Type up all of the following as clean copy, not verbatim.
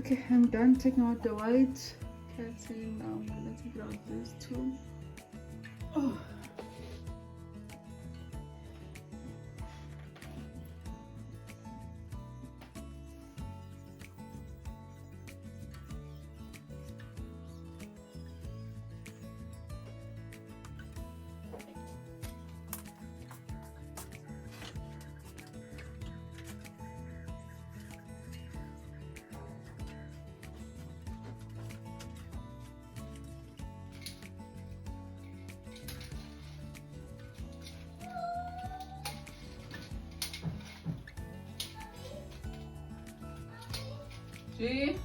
Okay, I'm done taking out the white curtain. Now I'm gonna take out these two. Oh. See?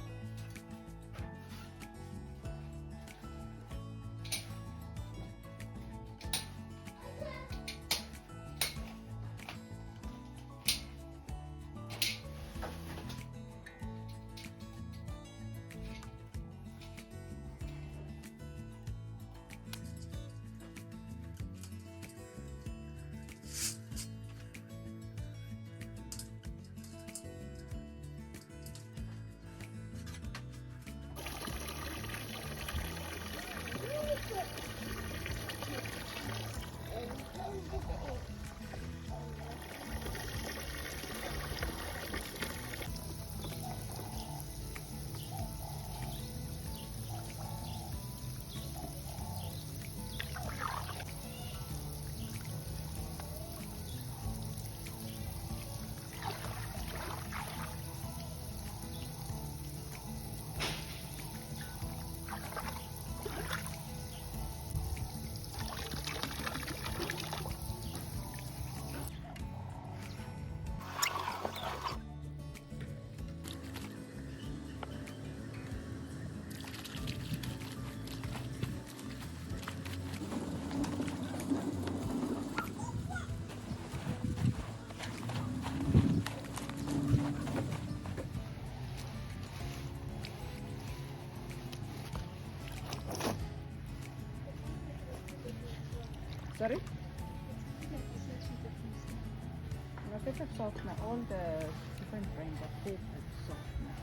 Sorry? I think it's softener. All the different brands of tape and softener.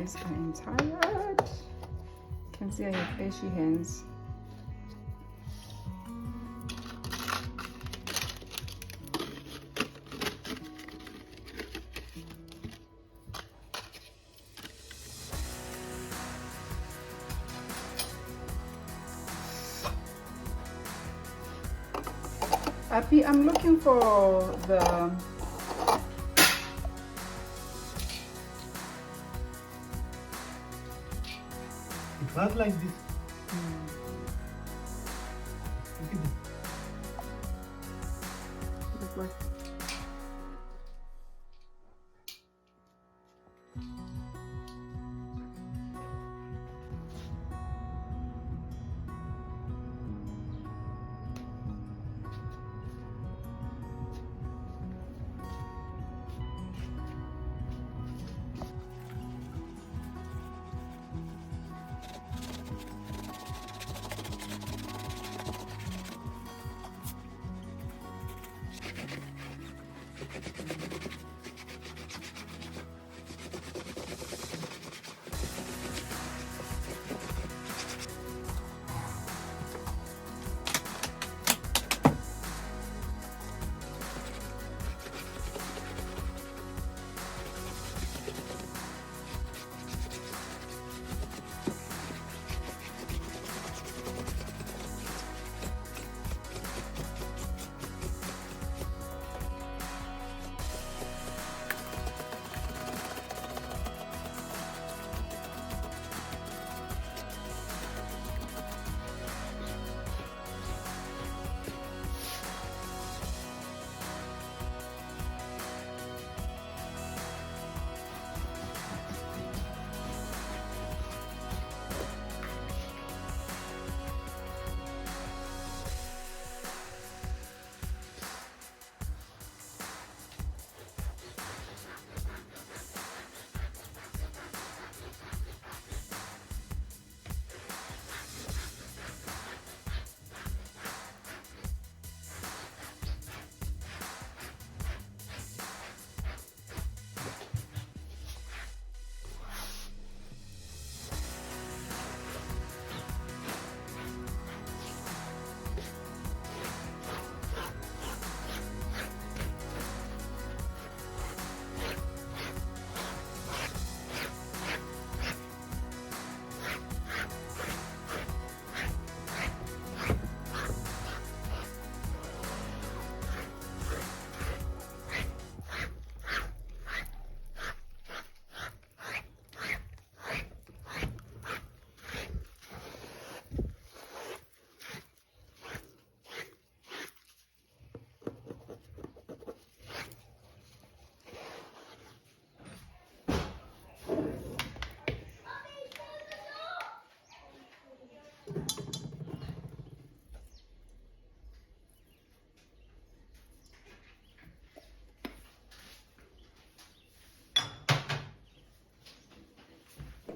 guys, I am tired. You can see I have ashy hands. Happy, I'm looking for the It was like this. Look at this. look like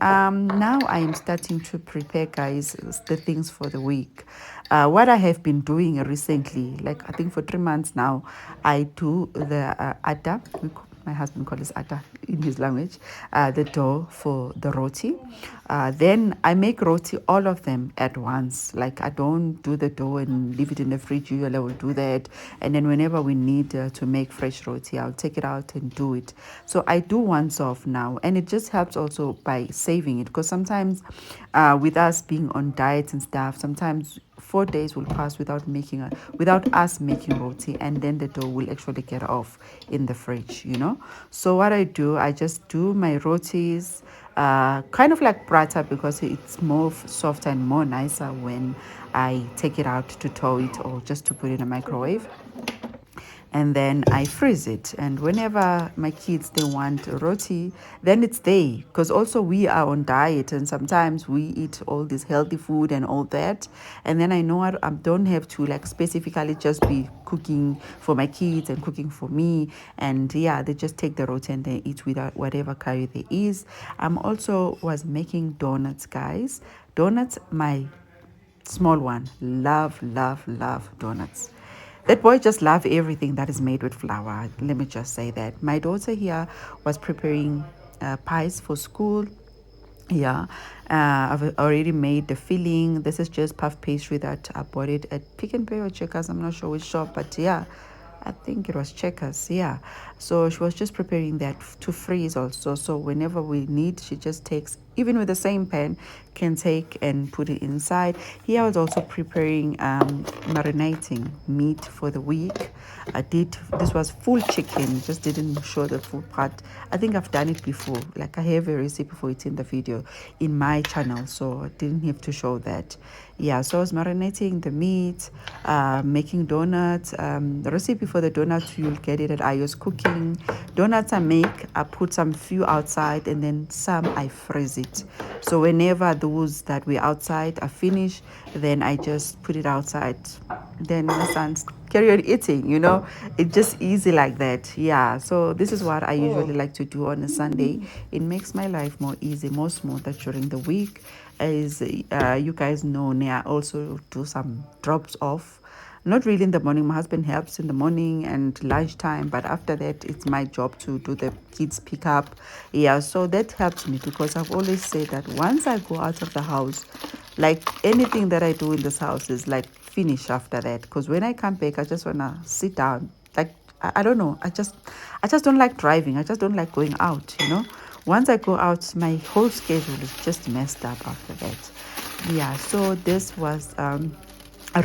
now I am starting to prepare, guys, the things for the week. What I have been doing recently, like I think for 3 months now, I do the atta. My husband calls it atta in his language, the dough for the roti. Then I make roti, all of them at once. Like I don't do the dough and leave it in the fridge. Usually I will do that. And then whenever we need to make fresh roti, I'll take it out and do it. So I do once off now. And it just helps also by saving it. Because sometimes with us being on diets and stuff, sometimes 4 days will pass without us making roti, and then the dough will actually get off in the fridge, you know. So what I do, I just do my rotis kind of like prata, because it's more softer and more nicer when I take it out to tow it or just to put it in a microwave, and then I freeze it. And whenever my kids they want roti, then it's there. Because also we are on diet, and sometimes we eat all this healthy food and all that. And then I know I don't have to like specifically just be cooking for my kids and cooking for me. And yeah, they just take the roti and they eat without whatever curry there is. I'm also was making donuts, guys. Donuts, my small one, love donuts. That boy just loves everything that is made with flour. Let me just say that. My daughter here was preparing pies for school. Yeah, I've already made the filling. This is just puff pastry that I bought it at Pick and Pay or Checkers. I'm not sure which shop, but yeah, I think it was Checkers. Yeah, so she was just preparing that to freeze also. So whenever we need, she just takes, even with the same pan, can take and put it inside. Here I was also preparing marinating meat for the week. I did, this was full chicken, just didn't show the full part. I think I've done it before, like I have a recipe for it in the video in my channel, so I didn't have to show that. Yeah, so I was marinating the meat, making donuts. The recipe for the donuts, you'll get it at Ayo's Cooking. Donuts I make, I put some few outside and then some I freeze it. So whenever those that were outside are finished, then I just put it outside. Then my sons carry on eating, it's just easy like that. Yeah, so this is what I usually like to do on a Sunday. It makes my life more easy, more smoother during the week. As you guys know, I also do some drops off, not really in the morning. My husband helps in the morning and lunchtime, but after that it's my job to do the kids pick up. Yeah, so that helps me because I've always said that once I go out of the house, like anything that I do in this house is like finish after that, because when I come back I just want to sit down. Like I don't know, I just don't like driving. I just don't like going out. Once I go out, my whole schedule is just messed up after that. Yeah, so this was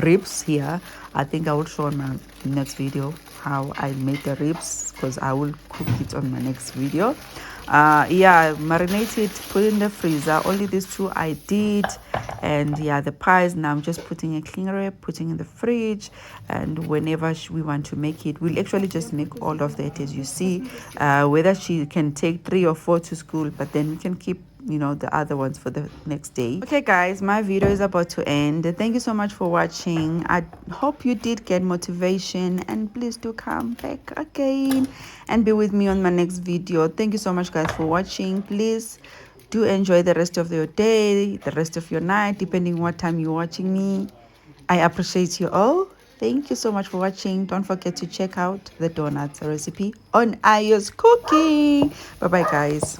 ribs here. I think I will show on my next video how I made the ribs, because I will cook it on my next video. Yeah, marinated, put in the freezer. Only these two I did. And yeah, the pies, now I'm just putting a cling wrap, putting in the fridge. And whenever we want to make it, we'll actually just make all of that as you see. Whether she can take 3 or 4 to school, but then we can keep the other ones for the next day. Okay guys, my video is about to end. Thank you so much for watching. I hope you did get motivation, and please do come back again and be with me on my next video. Thank you so much guys for watching. Please do enjoy the rest of your day, the rest of your night, depending what time you're watching me. I appreciate you all. Thank you so much for watching. Don't forget to check out the donuts recipe on Ayo's Cooking. Bye bye guys.